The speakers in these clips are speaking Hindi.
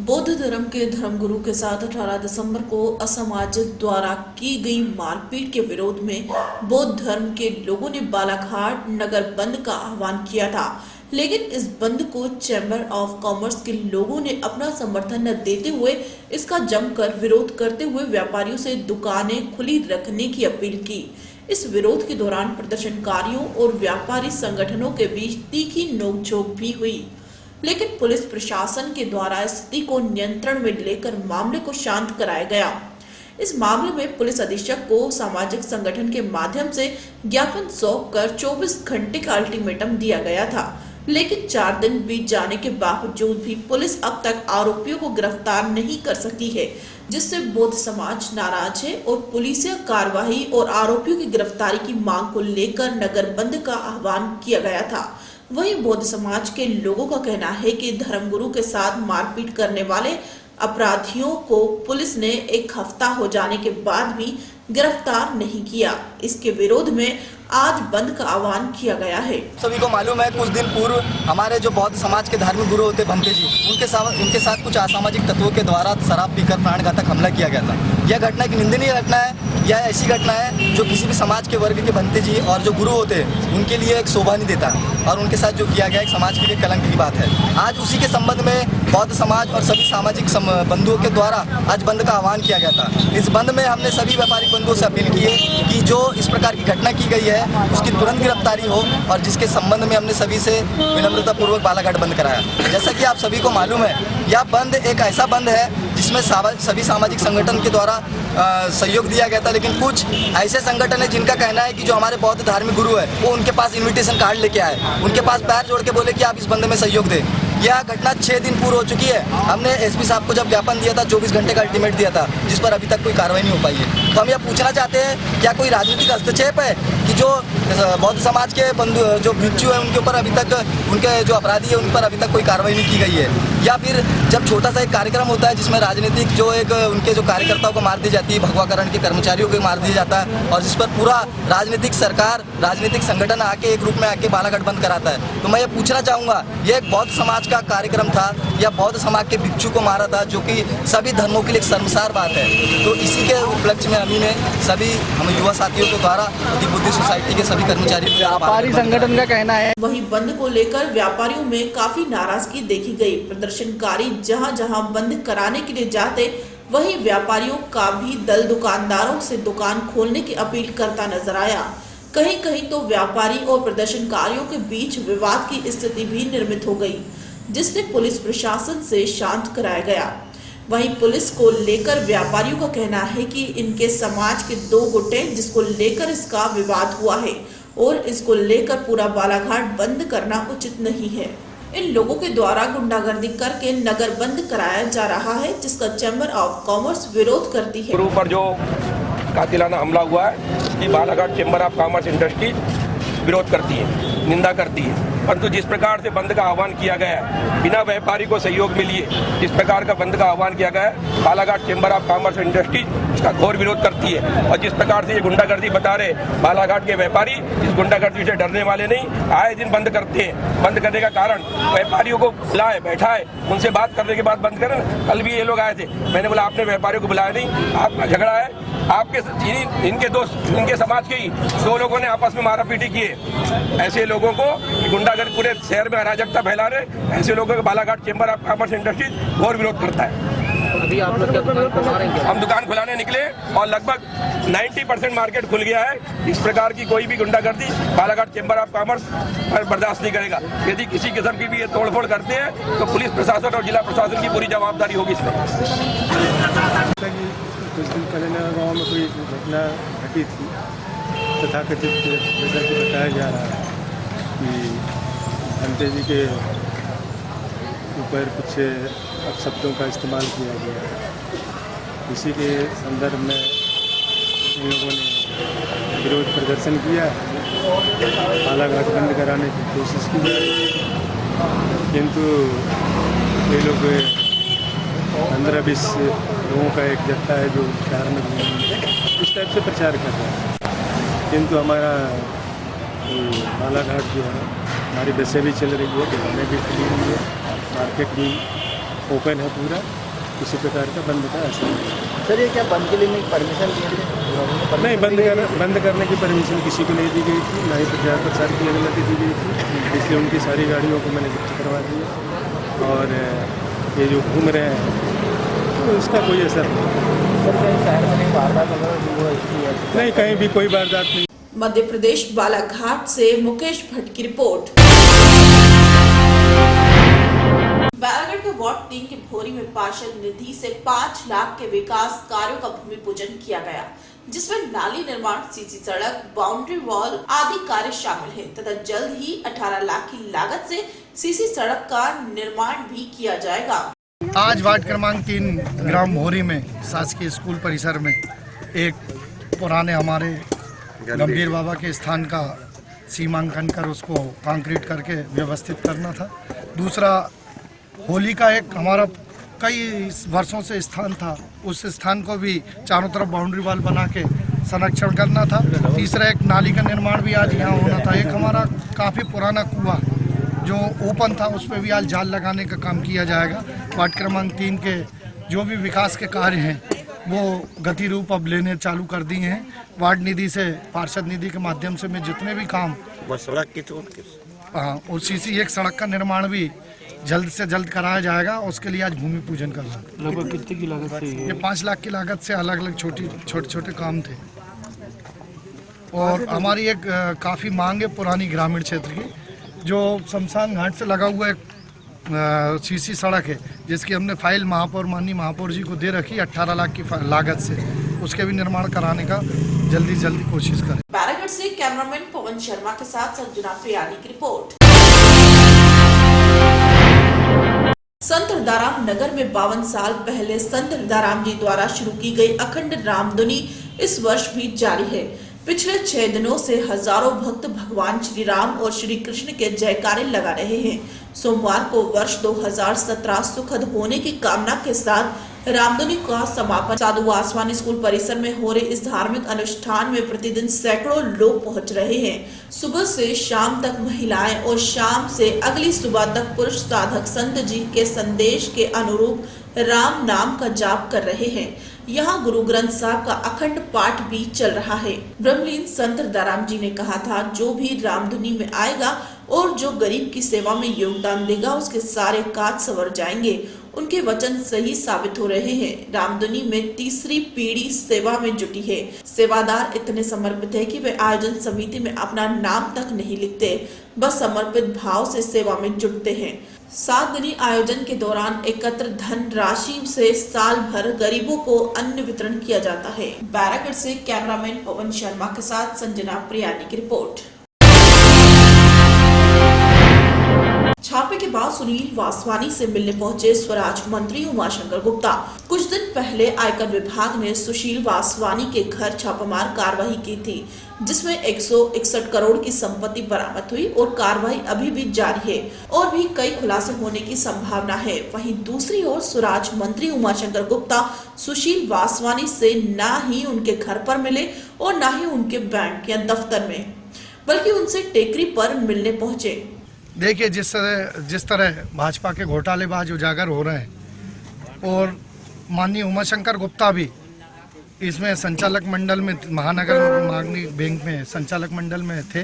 बौद्ध धर्म के धर्मगुरु के साथ 18 दिसंबर को असामाजिक द्वारा की गई मारपीट के विरोध में बौद्ध धर्म के लोगों ने बालाघाट नगर बंद का आह्वान किया था। लेकिन इस बंद को चैम्बर ऑफ कॉमर्स के लोगों ने अपना समर्थन न देते हुए इसका जमकर विरोध करते हुए व्यापारियों से दुकानें खुली रखने की अपील की। इस विरोध के दौरान प्रदर्शनकारियों और व्यापारी संगठनों के बीच तीखी नोकझोंक भी हुई, लेकिन पुलिस प्रशासन के द्वारा स्थिति को नियंत्रण में लेकर मामले को शांत कराया गया। इस मामले में पुलिस अधीक्षक को सामाजिक संगठन के माध्यम से ज्ञापन सौंप कर 24 घंटे का अल्टीमेटम दिया गया था, लेकिन 4 दिन बीत जाने के बावजूद भी पुलिस अब तक आरोपियों को गिरफ्तार नहीं कर सकी है, जिससे बौद्ध समाज नाराज है और पुलिसिया कार्रवाई और आरोपियों की गिरफ्तारी की मांग को लेकर नगर बंद का आह्वान किया गया था। वहीं बौद्ध समाज के लोगों का कहना है कि धर्मगुरु के साथ मारपीट करने वाले अपराधियों को पुलिस ने 1 हफ्ता हो जाने के बाद भी गिरफ्तार नहीं किया। इसके विरोध में आज बंद का आह्वान किया गया है। सभी को मालूम है, कुछ दिन पूर्व हमारे जो बौद्ध समाज के धार्मिक गुरु होते भंते जी, उनके साथ कुछ असामाजिक तत्वों के द्वारा शराब पीकर प्राणघातक हमला किया गया था। यह घटना एक निंदनीय घटना है। यह ऐसी घटना है जो किसी भी समाज के वर्ग के भंते जी और जो गुरु होते हैं उनके लिए एक शोभा नहीं देता, और उनके साथ जो किया गया एक समाज के लिए कलंक की बात है। आज उसी के संबंध में बौद्ध समाज और सभी सामाजिक बंधुओं के द्वारा आज बंद का आह्वान किया गया था। इस बंद में हमने सभी व्यापारी बंधुओं से अपील की है कि जो इस प्रकार की घटना की गई है उसकी तुरंत गिरफ्तारी हो, और जिसके संबंध में हमने सभी से विनम्रतापूर्वक बालाघाट बंद कराया। जैसा कि आप सभी को मालूम है, यह बंद एक ऐसा बंद है जिसमें सभी सामाजिक संगठन के द्वारा सहयोग दिया गया था, लेकिन कुछ ऐसे संगठन है जिनका कहना है कि जो हमारे बौद्ध धार्मिक गुरु है वो उनके पास इनविटेशन कार्ड लेके आए, उनके पास पैर जोड़ के बोले कि आप इस बंद में सहयोग दें। यह घटना 6 दिन पूर्व हो चुकी है। हमने एसपी साहब को जब ज्ञापन दिया था 24 घंटे का अल्टीमेट दिया था, जिस पर अभी तक कोई कार्रवाई नहीं हो पाई है। तो हम यह पूछना चाहते हैं, क्या कोई राजनीतिक हस्तक्षेप है कि जो बौद्ध समाज के बंधु जो भिक्षु है उनके ऊपर अभी तक, उनके जो अपराधी है उन पर अभी तक कोई कार्रवाई नहीं की गई है? या फिर जब छोटा सा एक कार्यक्रम होता है जिसमें राजनीतिक जो एक उनके जो कार्यकर्ताओं को मार दी जाती है, भगवाकरण के कर्मचारियों को मार दिया जाता है, और जिस पर पूरा राजनीतिक सरकार, राजनीतिक संगठन आके एक रूप में आके बालाघाट बंद कराता है। तो मैं ये पूछना चाहूँगा, ये एक बौद्ध समाज का कार्यक्रम था या बौद्ध समाज के भिक्षु को मारा था, जो कि सभी धर्मों के लिए एक शर्मसार बात है। तो इसी के उपलक्ष्य में अभी ने सभी हम युवा साथियों के द्वारा बुद्धि सोसाइटी के सभी कर्मचारियों, व्यापारी संगठन का कहना है। वहीं बंद को लेकर व्यापारियों में काफी नाराजगी देखी गई। प्रदर्शनकारी जहां जहां बंद कराने के लिए जाते, वहीं व्यापारियों का भी दल दुकानदारों से दुकान खोलने की अपील करता नजर आया। कहीं कहीं तो व्यापारी और प्रदर्शनकारियों के बीच विवाद की स्थिति भी निर्मित हो गई, जिससे पुलिस प्रशासन से शांत कराया गया। वहीं पुलिस को लेकर व्यापारियों का कहना है कि इनके समाज के 2 गुट हैं जिसको लेकर इसका विवाद हुआ है, और इसको लेकर पूरा बालाघाट बंद करना उचित नहीं है। इन लोगों के द्वारा गुंडागर्दी करके नगर बंद कराया जा रहा है, जिसका चैम्बर ऑफ कॉमर्स विरोध करती है। गुरु पर जो कातिलाना हमला हुआ है उसकी Balaghat chamber of commerce industries विरोध करती है, निंदा करती है। परंतु जिस प्रकार से बंद का आह्वान किया गया है, बिना व्यापारी को सहयोग में लिए जिस प्रकार का बंद का आह्वान किया गया है, Balaghat chamber of commerce industries इसका घोर विरोध करती है। और जिस प्रकार से ये गुंडागर्दी बता रहे बालाघाट के व्यापारी, इस गुंडागर्दी से डरने वाले नहीं, आए दिन बंद करते हैं। बंद करने का कारण व्यापारियों को बुलाए, बैठाए, उनसे बात करने के बाद बंद करें। कल भी ये लोग आए थे, मैंने बोला आपने व्यापारियों को बुलाया नहीं, आपका झगड़ा है, आपके इनके दोस्त, इनके समाज के ही 2 लोगों ने आपस में मारापीटी की है। ऐसे लोगों को गुंडागर्दी पूरे शहर में अराजकता फैला रहे, ऐसे लोगों को Balaghat chamber of commerce industries घोर विरोध करता है। अभी आप लोग दुकान खुलवा रहे हैं? हम दुकान खुलाने निकले और लगभग 90% मार्केट खुल गया है। इस प्रकार की कोई भी गुंडागर्दी बालाघाट चैम्बर ऑफ कॉमर्स पर बर्दाश्त नहीं करेगा। यदि किसी किस्म की भी ये तोड़फोड़ करते हैं तो पुलिस प्रशासन और जिला प्रशासन की पूरी जवाबदारी होगी इसमें। कुछ दिन पहले गाँव में कोई घटना घटी थी, तथाकथित जैसा कि बताया जा रहा है कि भंते जी के ऊपर कुछ अपशब्दों का इस्तेमाल किया गया है। इसी के संदर्भ में इन लोगों ने विरोध प्रदर्शन किया, बालाघाट बंद कराने की कोशिश की जा रही है, किंतु ये लोग 15-20 लोगों का एक जत्था है जो शहर में इस टाइप से प्रचार कर रहा है। किंतु हमारा बालाघाट जो है, हमारी बसें भी चल रही है, दुकानें भी खुली हुई है, मार्केट भी ओपन है पूरा, किसी प्रकार का बंद का असर नहीं। सर ये क्या बंद के लिए परमिशन दिए थे? नहीं, बंद करने की परमिशन किसी को नहीं दी गई थी, ना ही प्रचार प्रसार की अनुमति दी गई थी। इसलिए उनकी सारी गाड़ियों को मैंने जब्त करवा दिया और ये जो घूम रहे हैं तो इसका कोई असर नहीं। सर कहीं शहर में नहीं वारदात नहीं, कहीं भी कोई वारदात नहीं। मध्य प्रदेश बालाघाट से मुकेश भट्ट की रिपोर्ट। बैरागढ़ के वार्ड 3 के भोरी में पार्षद निधि से 5 लाख के विकास कार्यों का भूमि पूजन किया गया, जिसमें नाली निर्माण, सीसी सड़क, बाउंड्री वॉल आदि कार्य शामिल हैं तथा जल्द ही 18 लाख की लागत से सीसी सड़क का निर्माण भी किया जाएगा। आज वार्ड क्रमांक 3 ग्राम भोरी में शासकीय स्कूल परिसर में एक पुराने हमारे गंभीर बाबा के स्थान का सीमांकन कर उसको कंक्रीट करके व्यवस्थित करना था। दूसरा, होली का एक हमारा कई वर्षों से स्थान था, उस स्थान को भी चारों तरफ बाउंड्री वॉल बना के संरक्षण करना था। तीसरा, एक नाली का निर्माण भी आज यहाँ होना था। एक हमारा काफ़ी पुराना कुआं जो ओपन था, उस पर भी आज जाल लगाने का काम किया जाएगा। वार्ड क्रमांक 3 के जो भी विकास के कार्य हैं वो गति रूप अब लेने चालू कर दिए हैं। वार्ड निधि से, पार्षद निधि के माध्यम से मैं जितने भी काम और सीसी एक सड़क का निर्माण भी जल्द से जल्द कराया जाएगा। उसके लिए आज भूमि पूजन कर रहा है। लगभग कितने की लागत से? ये 5 लाख की लागत से अलग अलग छोटे काम थे। और हमारी एक काफ़ी मांग है पुरानी ग्रामीण क्षेत्र की, जो शमशान घाट से लगा हुआ एक सीसी सड़क है, जिसकी हमने फाइल माननीय महापौर जी को दे रखी 18 लाख की लागत से। उसके भी निर्माण कराने का जल्दी कोशिश करें। बैरागढ़ से कैमरामैन पवन शर्मा के साथ संजना प्रियानी की रिपोर्ट। संत हृदयराम नगर में 52 साल पहले संत हृदयराम जी द्वारा शुरू की गई अखंड रामधुनी इस वर्ष भी जारी है। पिछले 6 दिनों से हजारों भक्त भगवान श्री राम और श्री कृष्ण के जयकारे लगा रहे हैं। सोमवार को वर्ष 2017 सुखद होने की कामना के साथ रामधुनी का समापन साधु वासवानी स्कूल परिसर में हो रहे इस धार्मिक अनुष्ठान में प्रतिदिन सैकड़ों लोग पहुंच रहे हैं। सुबह से शाम तक महिलाएं और शाम से अगली सुबह तक पुरुष साधक संत जी के संदेश के अनुरूप राम नाम का जाप कर रहे हैं। यहाँ गुरु ग्रंथ साहब का अखंड पाठ भी चल रहा है। ब्रह्मलीन संत हृदयराम जी ने कहा था, जो भी रामधुनी में आएगा और जो गरीब की सेवा में योगदान देगा उसके सारे काज संवर जाएंगे। उनके वचन सही साबित हो रहे हैं। रामधुनी में तीसरी पीढ़ी सेवा में जुटी है। सेवादार इतने समर्पित है कि वे आयोजन समिति में अपना नाम तक नहीं लिखते, बस समर्पित भाव से सेवा में जुटते हैं। 7 दिनी आयोजन के दौरान एकत्र धन राशि से साल भर गरीबों को अन्न वितरण किया जाता है। बैरागढ़ से कैमरामैन पवन शर्मा के साथ संजना प्रियानी की रिपोर्ट। छापे के बाद सुनील वासवानी से मिलने पहुंचे स्वराज मंत्री उमाशंकर गुप्ता। कुछ दिन पहले आयकर विभाग ने सुशील वासवानी के घर छापामार कार्रवाई की थी, जिसमें 161 करोड़ की संपत्ति बरामद हुई और कार्रवाई अभी भी जारी है और भी कई खुलासे होने की संभावना है। वहीं दूसरी ओर स्वराज मंत्री उमाशंकर गुप्ता सुशील वासवानी से ना ही उनके घर पर मिले और ना ही उनके बैंक या दफ्तर में, बल्कि उनसे टेकरी पर मिलने पहुंचे। देखिए, जिस तरह भाजपा के घोटालेबाज उजागर हो रहे हैं और माननीय उमाशंकर गुप्ता भी इसमें संचालक मंडल में, महानगर मागनी बैंक में संचालक मंडल में थे।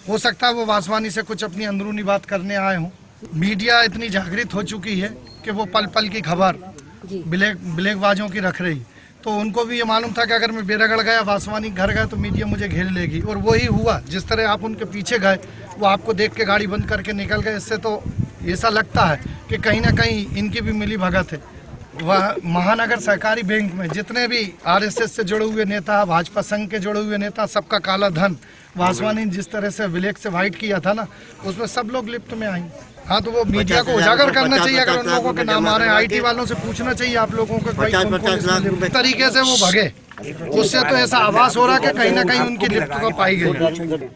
हो सकता है वो वासवानी से कुछ अपनी अंदरूनी बात करने आए हों। मीडिया इतनी जागृत हो चुकी है कि वो पल पल की खबर ब्लैकबाजों की रख रही, तो उनको भी ये मालूम था कि अगर मैं बेरागढ़ गया, वासवानी घर गया तो मीडिया मुझे घेर लेगी, और वही हुआ। जिस तरह आप उनके पीछे गए, वो आपको देख के गाड़ी बंद करके निकल गए। इससे तो ऐसा लगता है कि कहीं ना कहीं इनकी भी मिली भगत है। वह महानगर सहकारी बैंक में जितने भी आरएसएस से जुड़े हुए नेता, भाजपा संघ के जुड़े हुए नेता, सबका काला धन वासवानी जिस तरह से ब्लैक से व्हाइट किया था ना, उसमें सब लोग लिप्त में आए। हाँ, तो वो मीडिया को उजागर करना चाहिए। अगर उन लोगों के नाम आ रहे हैं, आईटी वालों से पूछना चाहिए आप लोगों को तरीके से वो भगे। उससे तो ऐसा आभास हो रहा है कि कहीं ना कहीं उनकी लिप्तता पाई गई।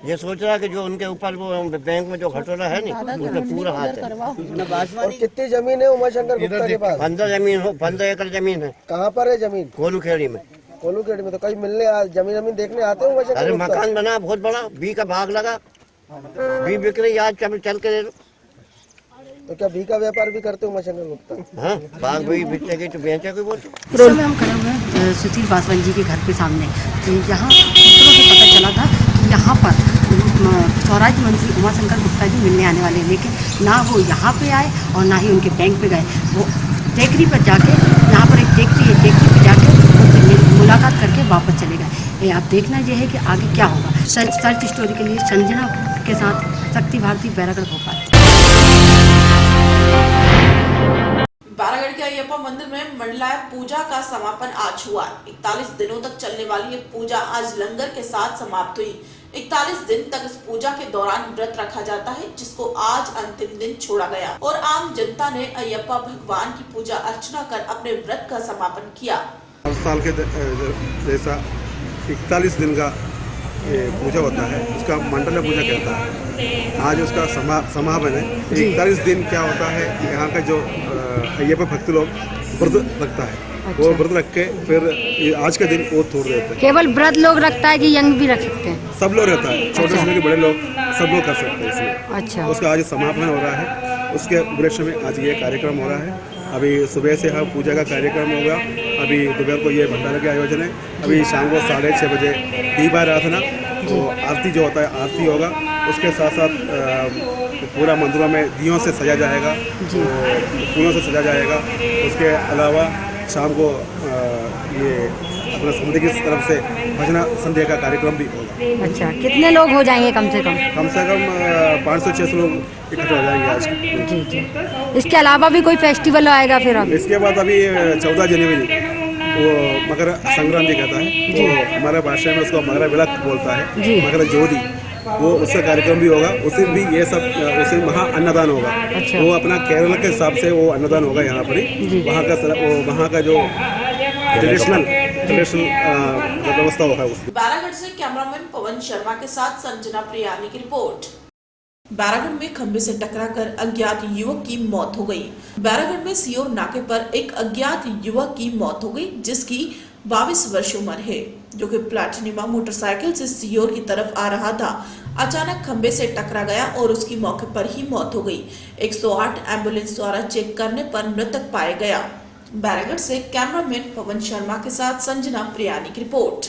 ये सोच रहा है कि जो उनके ऊपर वो बैंक में जो घटोला है नहीं, उसका पूरा हाथ है। और कितनी जमीन है उमाशंकर गुप्ता के पास? 15 एकड़ जमीन है। कहाँ पर है जमीन? कोलूखेड़ी में। कोलूखेड़ी में तो कहीं मिलने जमीन देखने आते हैं उमाशंकर? अरे मकान बना बहुत बड़ा, बी का भाग लगा, बी बिक रही आज चल के। तो क्या भी का व्यापार भी करते हो उमाशंकर गुप्ता? हाँ, बाग भी बिकते गई तो बेचा कोई बोल। इस समय हम खड़े हुए हैं सुशील पासवान जी के घर के सामने। यहाँ सूत्रों से पता चला था कि यहाँ पर स्वराज मंत्री उमाशंकर गुप्ता जी मिलने आने वाले हैं, लेकिन ना वो यहाँ पे आए और ना ही उनके बैंक पे गए। वो टेकरी पर जाके, यहाँ पर एक टेकरी है, टेकरी पर जाके उनसे मुलाकात करके वापस चले गए। ये आप देखना ये है कि आगे क्या होगा। सर्च स्टोरी के लिए संजना के साथ शक्ति भारती, बैरागढ़, भोपाल। बैरागढ़ के अयप्पा मंदिर में मंडलाय पूजा का समापन आज हुआ। 41 दिनों तक चलने वाली ये पूजा आज लंगर के साथ समाप्त हुई। 41 दिन तक इस पूजा के दौरान व्रत रखा जाता है, जिसको आज अंतिम दिन छोड़ा गया और आम जनता ने अयप्पा भगवान की पूजा अर्चना कर अपने व्रत का समापन किया। हर साल के जैसा 41 दिन का पूजा होता है, उसका मंडला पूजा कहता है। आज उसका समापन है। 41 दिन क्या होता है, यहाँ का जो अय्यप्पा भक्त लोग व्रत रखता है। अच्छा। वो व्रत रख के फिर आज का दिन वो छोड़ देते हैं। केवल व्रत लोग रखता है कि यंग भी रख सकते हैं? सब लोग रहता है, छोटे से लेकर बड़े लोग सब लोग कर सकते हैं इसमें। अच्छा। उसका आज समापन हो रहा है, उसके उपलक्ष्य में आज ये कार्यक्रम हो रहा है। अभी सुबह से हम पूजा का कार्यक्रम होगा, अभी दोपहर को ये भंडारे का आयोजन है, अभी शाम को 6:30 बजे दीप आराधना, तो आरती जो होता है आरती होगा। उसके साथ साथ पूरा मंदिरों में दियों से सजा जाएगा, तो फूलों से सजा जाएगा। उसके अलावा शाम को ये अपना समिति की तरफ से भजना संध्या का कार्यक्रम भी होगा। अच्छा, कितने लोग हो जाएंगे कम से कम? कम से कम 500-600 लोग इकट्ठे हो जाएंगे आज। जी जी। इसके अलावा भी कोई फेस्टिवल आएगा फिर? अब इसके बाद अभी 14 जनवरी वो मकर संक्रांति कहता है, तो हमारे भाषा में उसको मकर विलक बोलता है, मकर ज्योति, वो उसका कार्यक्रम भी होगा। उसे भी ये सब उसे वहाँ अन्नदान होगा। अच्छा। वो अपना केरल के हिसाब से वो अन्नदान होगा यहाँ पर ही। वहाँ का जो ट्रेडिशनल व्यवस्था होगा उसकी। बैरागढ़ से कैमरामैन पवन शर्मा के साथ संजना प्रियानी की रिपोर्ट। बैरागढ़ में खंबे से टकराकर अज्ञात युवक की मौत हो गई। बैरागढ़ में सियोर नाके पर एक अज्ञात युवक की मौत हो गई, जिसकी 22 वर्ष उम्र है, जो कि प्लाटिनिमा मोटरसाइकिल से सियोर की तरफ आ रहा था। अचानक खंबे से टकरा गया और उसकी मौके पर ही मौत हो गई। 108 एम्बुलेंस द्वारा चेक करने पर मृतक पाया गया। बैरागढ़ से कैमरामैन पवन शर्मा के साथ संजना प्रियानी की रिपोर्ट।